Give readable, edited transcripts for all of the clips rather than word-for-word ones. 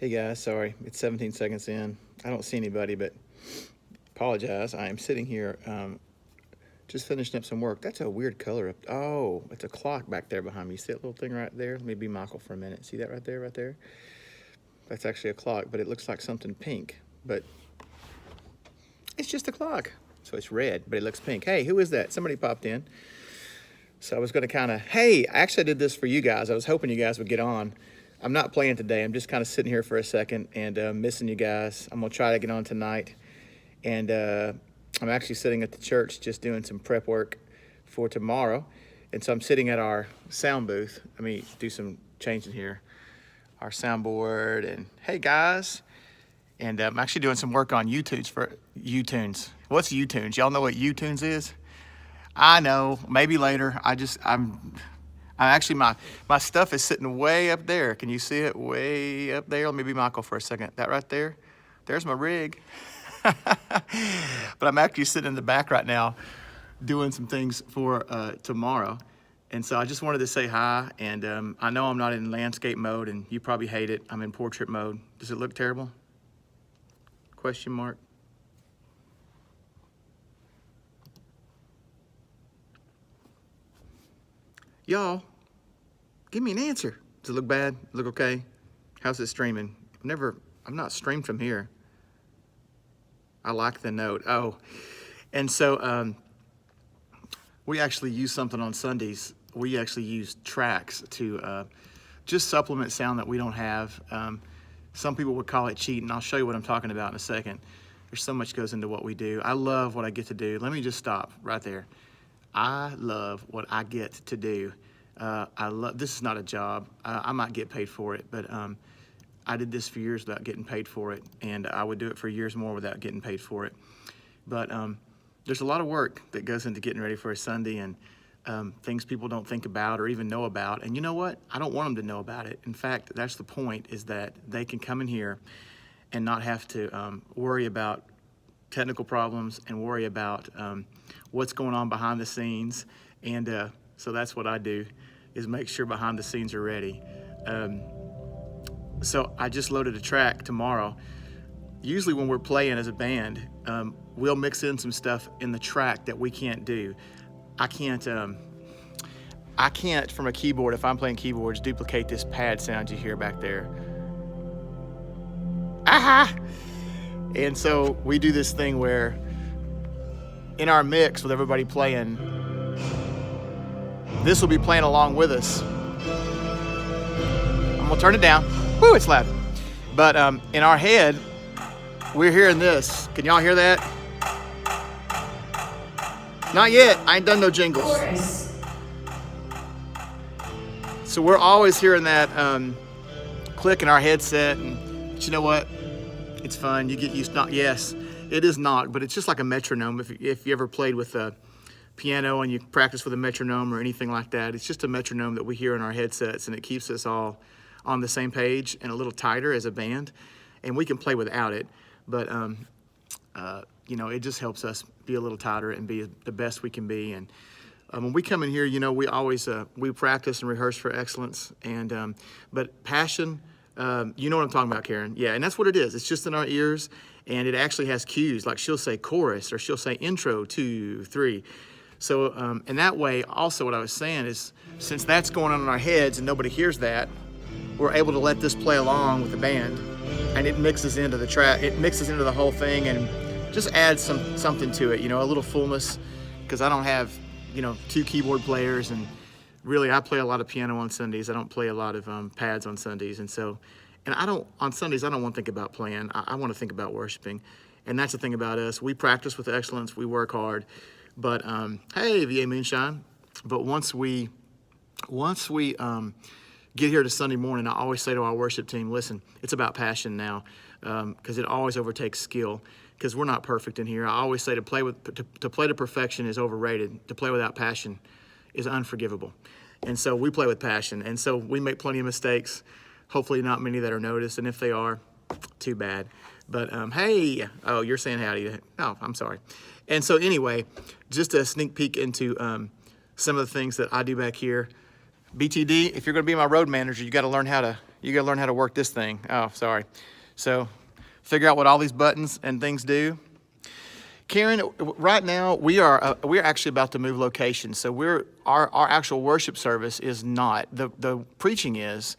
Hey guys, sorry, it's 17 seconds in. I don't see anybody, but apologize. I am sitting here just finishing up some work. That's a weird color. Oh, it's a clock back there behind me. You see that little thing right there? Let me be Michael for a minute. See that right there, right there? That's actually a clock, but it looks like something pink. But it's just a clock. So it's red, but it looks pink. Hey, who is that? Somebody popped in. So I was gonna hey, actually I did this for you guys. I was hoping you guys would get on. I'm not playing today. I'm just kind of sitting here for a second and missing you guys. I'm gonna try to get on tonight. And I'm actually sitting at the church just doing some prep work for tomorrow. And so I'm sitting at our sound booth. Let me do some changing here. Our soundboard and hey guys. And I'm actually doing some work on U-Tunes for U-Tunes. What's U-Tunes? Y'all know what U-Tunes is? I know, maybe later. I'm actually, my stuff is sitting way up there. Can you see it? Way up there. Let me be Michael for a second. That right there, there's my rig. But I'm actually sitting in the back right now doing some things for tomorrow. And so I just wanted to say hi. And I know I'm not in landscape mode and you probably hate it. I'm in portrait mode. Does it look terrible? Question mark. Y'all, give me an answer. Does it look bad? Look okay? How's it streaming? I've not streamed from here. I like the note. Oh, and so we actually use something on Sundays. We actually use tracks to just supplement sound that we don't have. Some people would call it cheating. I'll show you what I'm talking about in a second. There's so much goes into what we do. I love what I get to do. Let me just stop right there. I love what I get to do. This is not a job. I might get paid for it, but I did this for years without getting paid for it, and I would do it for years more without getting paid for it. But there's a lot of work that goes into getting ready for a Sunday, and things people don't think about or even know about. And you know what? I don't want them to know about it. In fact, that's the point, is that they can come in here and not have to worry about technical problems and worry about what's going on behind the scenes. And so that's what I do, is make sure behind the scenes are ready. So I just loaded a track tomorrow. Usually when we're playing as a band, we'll mix in some stuff in the track that we can't do. I can't from a keyboard, if I'm playing keyboards, duplicate this pad sound you hear back there. Aha! And so we do this thing where in our mix with everybody playing, this will be playing along with us. I'm gonna turn it down. Woo, it's loud. But in our head, we're hearing this. Can y'all hear that? Not yet. I ain't done no jingles. So we're always hearing that click in our headset. But you know what? It's fun. You get used to, yes, it is not, but it's just like a metronome. If you ever played with a piano and you practice with a metronome or anything like that, it's just a metronome that we hear in our headsets, and it keeps us all on the same page and a little tighter as a band. And we can play without it, but you know, it just helps us be a little tighter and be the best we can be. And when we come in here, you know, we always we practice and rehearse for excellence. And but passion. You know what I'm talking about, Karen. Yeah, and that's what it is. It's just in our ears, and it actually has cues. Like she'll say chorus, or she'll say intro, 2, 3. So, and that way, also what I was saying is, since that's going on in our heads and nobody hears that, we're able to let this play along with the band, and it mixes into the track. It mixes into the whole thing and just adds something to it, you know, a little fullness, because I don't have, you know, 2 keyboard players, and really, I play a lot of piano on Sundays. I don't play a lot of pads on Sundays. And so, on Sundays, I don't want to think about playing. I want to think about worshiping. And that's the thing about us. We practice with excellence. We work hard. But, hey, VA Moonshine. But once we get here to Sunday morning, I always say to our worship team, listen, it's about passion now, because it always overtakes skill, because we're not perfect in here. I always say to play to perfection is overrated. To play without passion is unforgivable. And so we play with passion. And so we make plenty of mistakes, hopefully not many that are noticed. And if they are, too bad. But hey, oh, you're saying howdy. Oh, I'm sorry. And so anyway, just a sneak peek into some of the things that I do back here. BTD, if you're gonna be my road manager, you gotta learn how You gotta learn how to work this thing. Oh, sorry. So figure out what all these buttons and things do. Karen, right now we're actually about to move locations. So our actual worship service is not, the preaching is,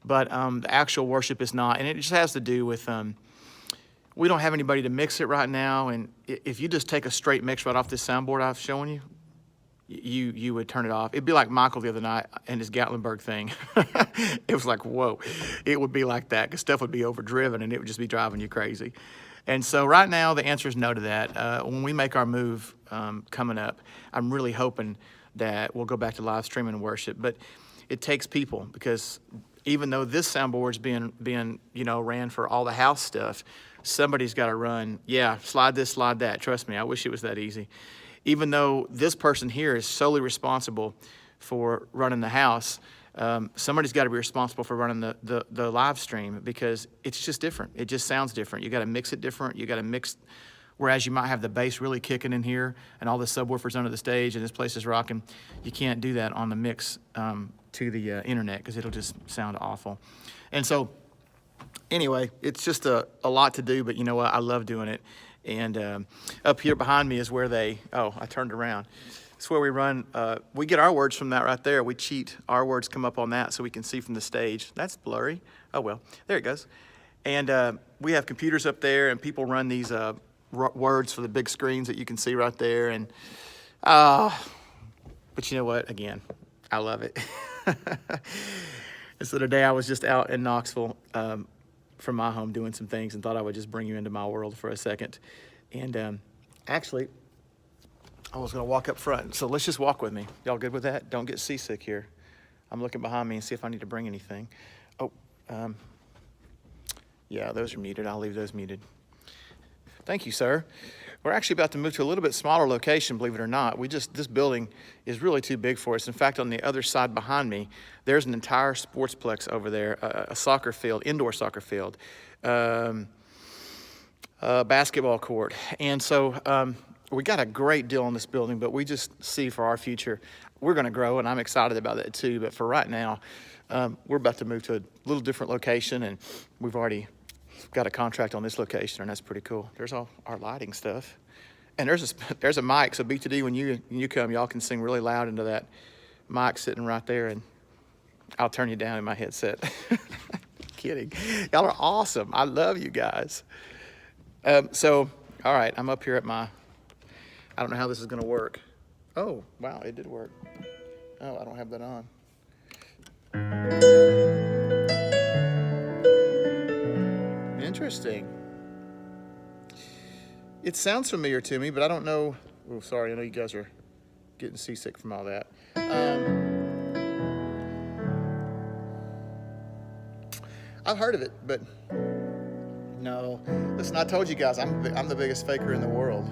but the actual worship is not. And it just has to do with, we don't have anybody to mix it right now. And if you just take a straight mix right off this soundboard I've shown you, you would turn it off. It'd be like Michael the other night and his Gatlinburg thing. It was like, whoa. It would be like that because stuff would be overdriven and it would just be driving you crazy. And so right now the answer is no to that. When we make our move coming up, I'm really hoping that we'll go back to live streaming and worship. But it takes people, because even though this soundboard's being ran for all the house stuff, somebody's got to run. Yeah, slide this, slide that. Trust me, I wish it was that easy. Even though this person here is solely responsible for running the house, somebody's got to be responsible for running the live stream, because it's just different. It just sounds different. You got to mix it different. You got to mix, whereas you might have the bass really kicking in here and all the subwoofers under the stage and this place is rocking. You can't do that on the mix to the internet, because it'll just sound awful. And so anyway, it's just a lot to do, but you know what? I love doing it. And up here behind me is where I turned around. It's where we run, we get our words from that right there. We cheat, our words come up on that so we can see from the stage. That's blurry. Oh well, there it goes. And we have computers up there, and people run these words for the big screens that you can see right there. And but you know what? Again, I love it. And so today I was just out in Knoxville from my home doing some things, and thought I would just bring you into my world for a second. And actually, I was gonna walk up front, so let's just walk with me. Y'all good with that? Don't get seasick here. I'm looking behind me and see if I need to bring anything. Oh, yeah, those are muted. I'll leave those muted. Thank you, sir. We're actually about to move to a little bit smaller location, believe it or not. This building is really too big for us. In fact, on the other side behind me, there's an entire sportsplex over there, a soccer field, indoor soccer field, a basketball court. And so we got a great deal on this building, but we just see for our future, we're gonna grow, and I'm excited about that too. But for right now, we're about to move to a little different location, and we've already got a contract on this location, and that's pretty cool. There's all our lighting stuff. And there's a mic, so B2D, when you come, y'all can sing really loud into that mic sitting right there, and I'll turn you down in my headset. Kidding. Y'all are awesome. I love you guys. So, all right, I'm up here at I don't know how this is gonna work. Oh, wow, it did work. Oh, I don't have that on. Interesting. It sounds familiar to me, but I don't know. Oh, sorry, I know you guys are getting seasick from all that. I've heard of it, but no. Listen, I told you guys, I'm the biggest faker in the world.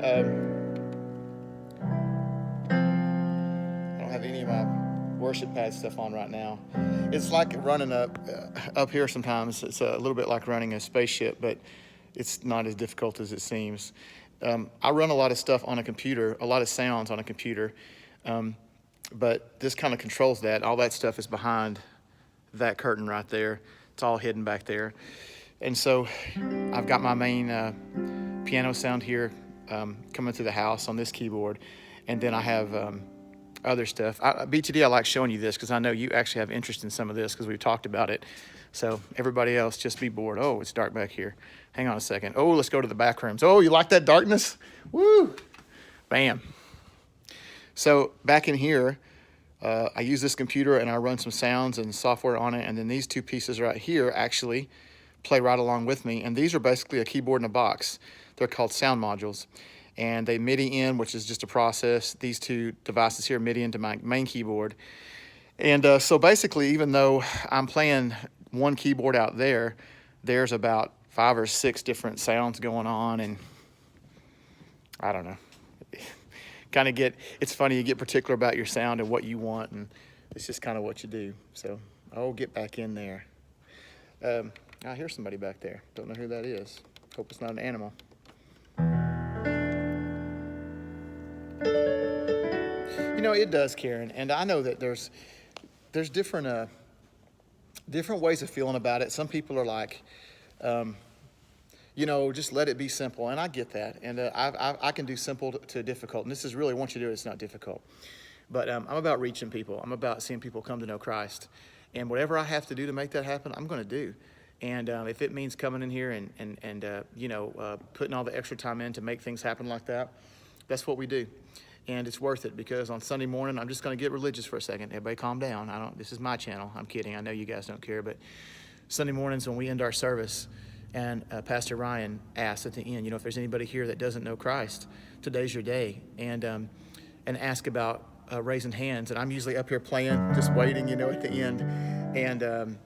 I don't have any of my worship pad stuff on right now. It's like running up here sometimes. It's a little bit like running a spaceship, but it's not as difficult as it seems. I run a lot of stuff on a computer, a lot of sounds on a computer, but this kind of controls that. All that stuff is behind that curtain right there. It's all hidden back there. And so I've got my main piano sound here coming through the house on this keyboard, and then I have other stuff. BTD, I like showing you this because I know you actually have interest in some of this because we've talked about it. So everybody else, just be bored. Oh, it's dark back here. Hang on a second. Oh, let's go to the back rooms. Oh, you like that darkness? Woo! Bam. So back in here, I use this computer and I run some sounds and software on it, and then these two pieces right here actually play right along with me, and these are basically a keyboard in a box. They're called sound modules, and they MIDI in, which is just a process. These two devices here MIDI into my main keyboard. And so basically, even though I'm playing one keyboard out there, there's about 5 or 6 different sounds going on, and I don't know. It's funny, you get particular about your sound and what you want, and it's just kind of what you do. So I'll get back in there. I hear somebody back there. Don't know who that is. Hope it's not an animal. You it does, Karen. And I know that there's different ways of feeling about it. Some people are like, just let it be simple. And I get that. And I can do simple to difficult. And this is really, once you do it, it's not difficult. But I'm about reaching people. I'm about seeing people come to know Christ. And whatever I have to do to make that happen, I'm going to do. And if it means coming in here and putting all the extra time in to make things happen like that, that's what we do. And it's worth it, because on Sunday morning, I'm just going to get religious for a second. Everybody calm down. This is my channel. I'm kidding. I know you guys don't care. But Sunday mornings when we end our service, and Pastor Ryan asks at the end, if there's anybody here that doesn't know Christ, today's your day. And ask about raising hands. And I'm usually up here playing, just waiting, at the end. And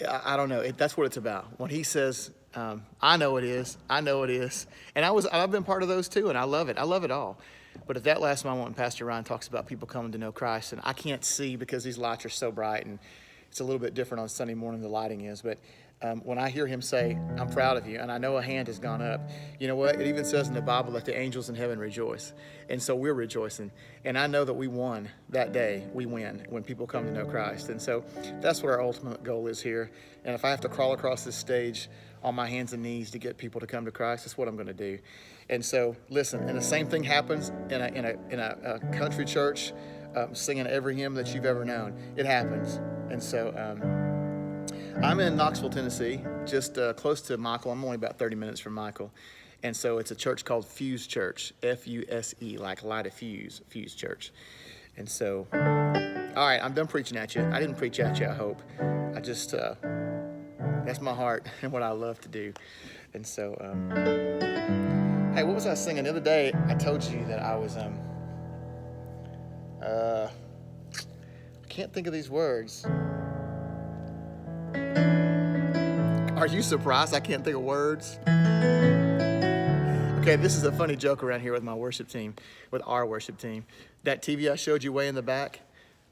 I don't know. That's what it's about. When he says, I know it is. I know it is. And I've been part of those too, and I love it. I love it all. But at that last moment when Pastor Ryan talks about people coming to know Christ, and I can't see because these lights are so bright, and it's a little bit different on Sunday morning, the lighting is. But when I hear him say, I'm proud of you, and I know a hand has gone up, you know what? It even says in the Bible that the angels in heaven rejoice. And so we're rejoicing. And I know that we won that day. We win when people come to know Christ. And so that's what our ultimate goal is here. And if I have to crawl across this stage on my hands and knees to get people to come to Christ, that's what I'm going to do. And so, listen, and the same thing happens in a country church, singing every hymn that you've ever known. It happens. And so I'm in Knoxville, Tennessee, just close to Michael. I'm only about 30 minutes from Michael. And so it's a church called Fuse Church, F-U-S-E, like light a fuse, Fuse Church. And so, all right, I'm done preaching at you. I didn't preach at you, I hope. I just, that's my heart and what I love to do. And so, hey, what was I singing? The other day, I told you that I was, I can't think of these words. Are you surprised I can't think of words? Okay, this is a funny joke around here with my worship team, with our worship team. That TV I showed you way in the back,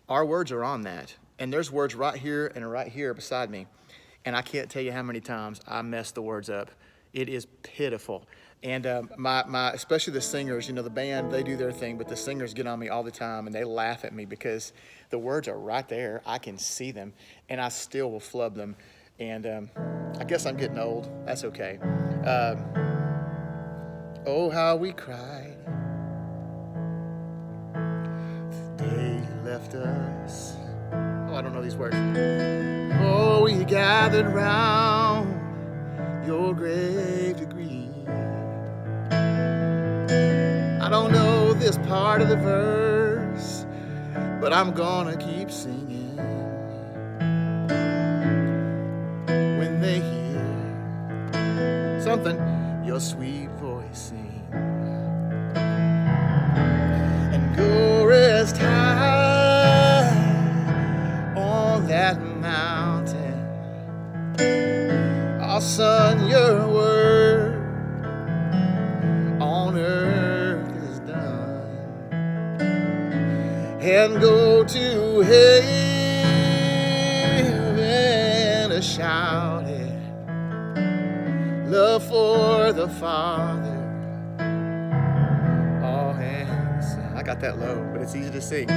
our words are on that. And there's words right here and right here beside me. And I can't tell you how many times I mess the words up. It is pitiful. And especially the singers, the band, they do their thing, but the singers get on me all the time and they laugh at me because the words are right there. I can see them and I still will flub them. And I guess I'm getting old. That's okay. Oh, how we cried the day you left us. Oh, I don't know these words. Oh, we gathered round your grave to grieve. I don't know this part of the verse, but I'm gonna keep singing. When they hear something your sweet voice sing, and go rest high on that mountain. I'll son, your word on earth is done, and go to heaven a shouting love for the Father. All hands. I got that low, but it's easy to sing.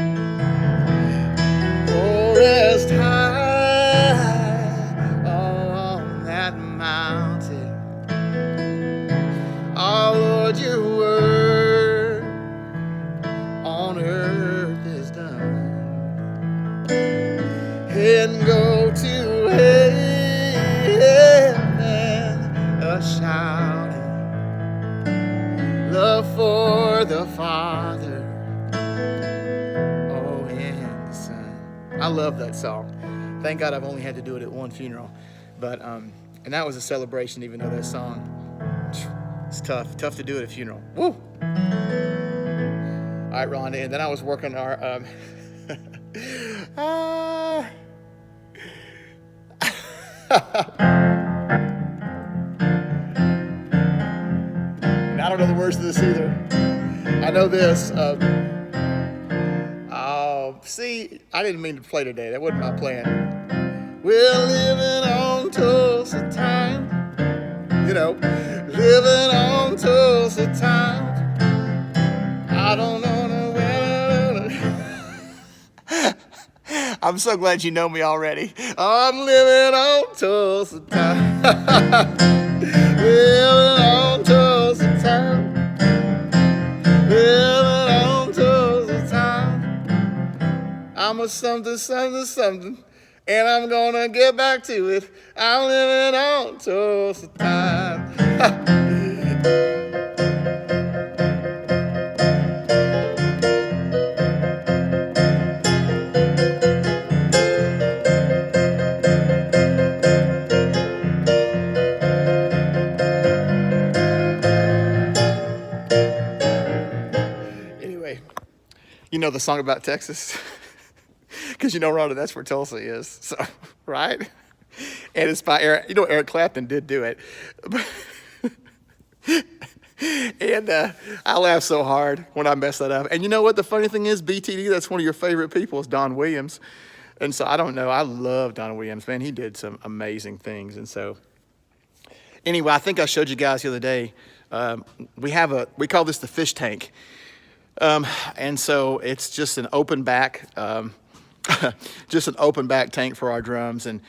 Oh, rest high on that mountain. Our Lord, your word on earth is done, and go to heaven a shouting love for the Father, oh, and the Son. I love that song. Thank God I've only had to do it at one funeral, but and that was a celebration. Even though that song, it's tough to do at a funeral. Woo! All right, Rhonda, and then I was working our I don't know the words to this either. I know this. See, I didn't mean to play today. That wasn't my plan. We're living on Tulsa time. Living on Tulsa time. I don't know where I'm so glad you know me already. I'm living on Tulsa time. Living on Tulsa time. Living on Tulsa time. I'm a something, something, something. And I'm gonna get back to it. I'm living on Tulsa time. Anyway, you know the song about Texas? Because you know, Rhonda, that's where Tulsa is. So, right? And it's by Eric. You know, Eric Clapton did do it. And I laugh so hard when I mess that up. And you know what? The funny thing is, BTD, that's one of your favorite people, is Don Williams. And so I don't know. I love Don Williams, man. He did some amazing things. And so anyway, I think I showed you guys the other day. We call this the fish tank. And so it's just an open back, just an open back tank for our drums. And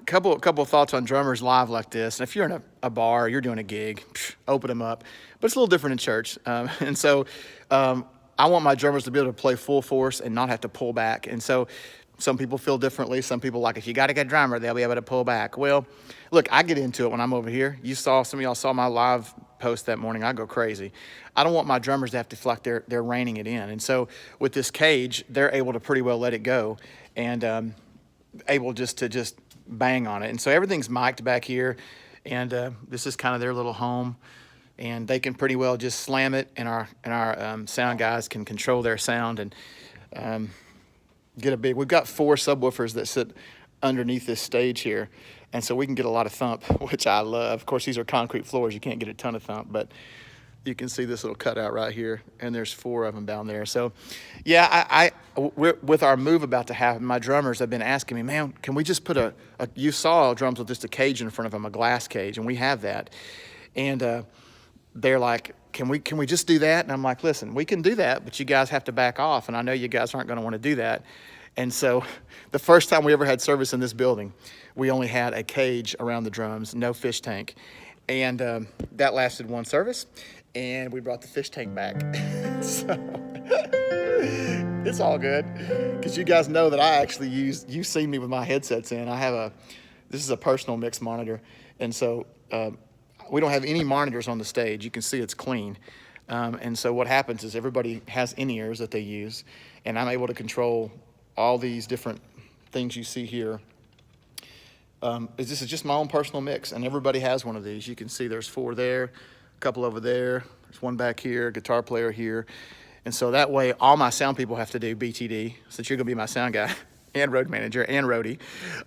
couple of thoughts on drummers live like this. And if you're in a bar, you're doing a gig, open them up. But it's a little different in church. And so I want my drummers to be able to play full force and not have to pull back. And so some people feel differently. Some people like, if you got a good drummer, they'll be able to pull back. Well, look, I get into it when I'm over here. Some of y'all saw my live post that morning. I go crazy. I don't want my drummers to have to feel like they're reining it in. And so with this cage, they're able to pretty well let it go and able to bang on it. And so everything's mic'd back here. And this is kind of their little home. And they can pretty well just slam it, and our sound guys can control their sound and get a big. We've got 4 subwoofers that sit underneath this stage here, and so we can get a lot of thump, which I love. Of course, these are concrete floors; you can't get a ton of thump, but you can see this little cutout right here, and there's 4 of them down there. So, yeah, with our move about to happen, my drummers have been asking me, man, can we just put you saw drums with just a cage in front of them, a glass cage, and we have that, and they're like, can we just do that? And I'm like, listen, we can do that, but you guys have to back off. And I know you guys aren't going to want to do that. And so the first time we ever had service in this building, we only had a cage around the drums, no fish tank. And that lasted 1 service. And we brought the fish tank back. So it's all good. Because you guys know that I actually you've seen me with my headsets in. This is a personal mix monitor. And so, we don't have any monitors on the stage. You can see it's clean. And so what happens is everybody has in-ears that they use, and I'm able to control all these different things you see here. This is just my own personal mix, and everybody has one of these. You can see there's 4 there, a couple over there, there's 1 back here, guitar player here. And so that way all my sound people have to do BTD, since you're gonna be my sound guy and road manager and roadie.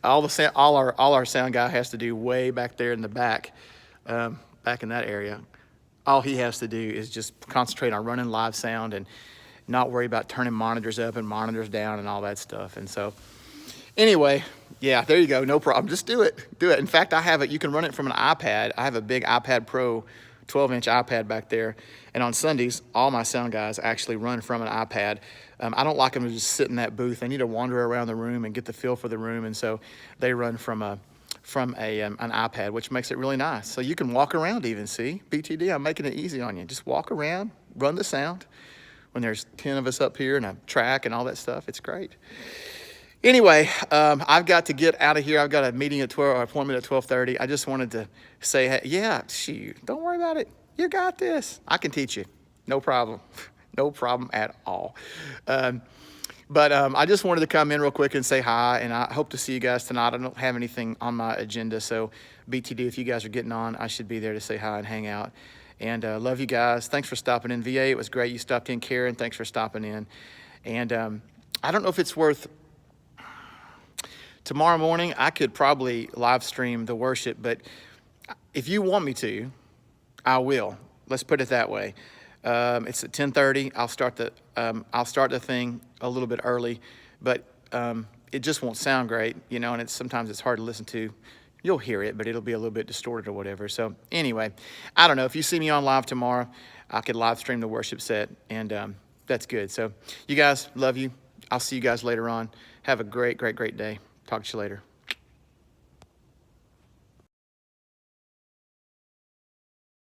All our sound guy has to do way back there in the back. Back in that area, all he has to do is just concentrate on running live sound and not worry about turning monitors up and monitors down and all that stuff. And so anyway, yeah, there you go. No problem. Just do it. In fact, I have it. You can run it from an iPad. I have a big iPad Pro 12-inch iPad back there. And on Sundays, all my sound guys actually run from an iPad. I don't like them to just sit in that booth. They need to wander around the room and get the feel for the room. And so they run from an iPad, which makes it really nice. So you can walk around even, see? BTD, I'm making it easy on you. Just walk around, run the sound. When there's 10 of us up here and a track and all that stuff, it's great. Anyway, I've got to get out of here. I've got a meeting at 12, or appointment at 12:30. I just wanted to say, hey, yeah, shoot, don't worry about it. You got this. I can teach you. No problem. No problem at all. But I just wanted to come in real quick and say hi, and I hope to see you guys tonight. I don't have anything on my agenda, so BTD, if you guys are getting on, I should be there to say hi and hang out. And love you guys. Thanks for stopping in. VA, it was great you stopped in. Karen, thanks for stopping in. And I don't know if it's worth, tomorrow morning, I could probably live stream the worship, but if you want me to, I will. Let's put it that way. It's at 10:30. I'll start the thing a little bit early, but it just won't sound great, you know, and sometimes it's hard to listen to. You'll hear it, but it'll be a little bit distorted or whatever. So anyway, I don't know. If you see me on live tomorrow, I could live stream the worship set, and that's good. So you guys, love you. I'll see you guys later on. Have a great, great, great day. Talk to you later.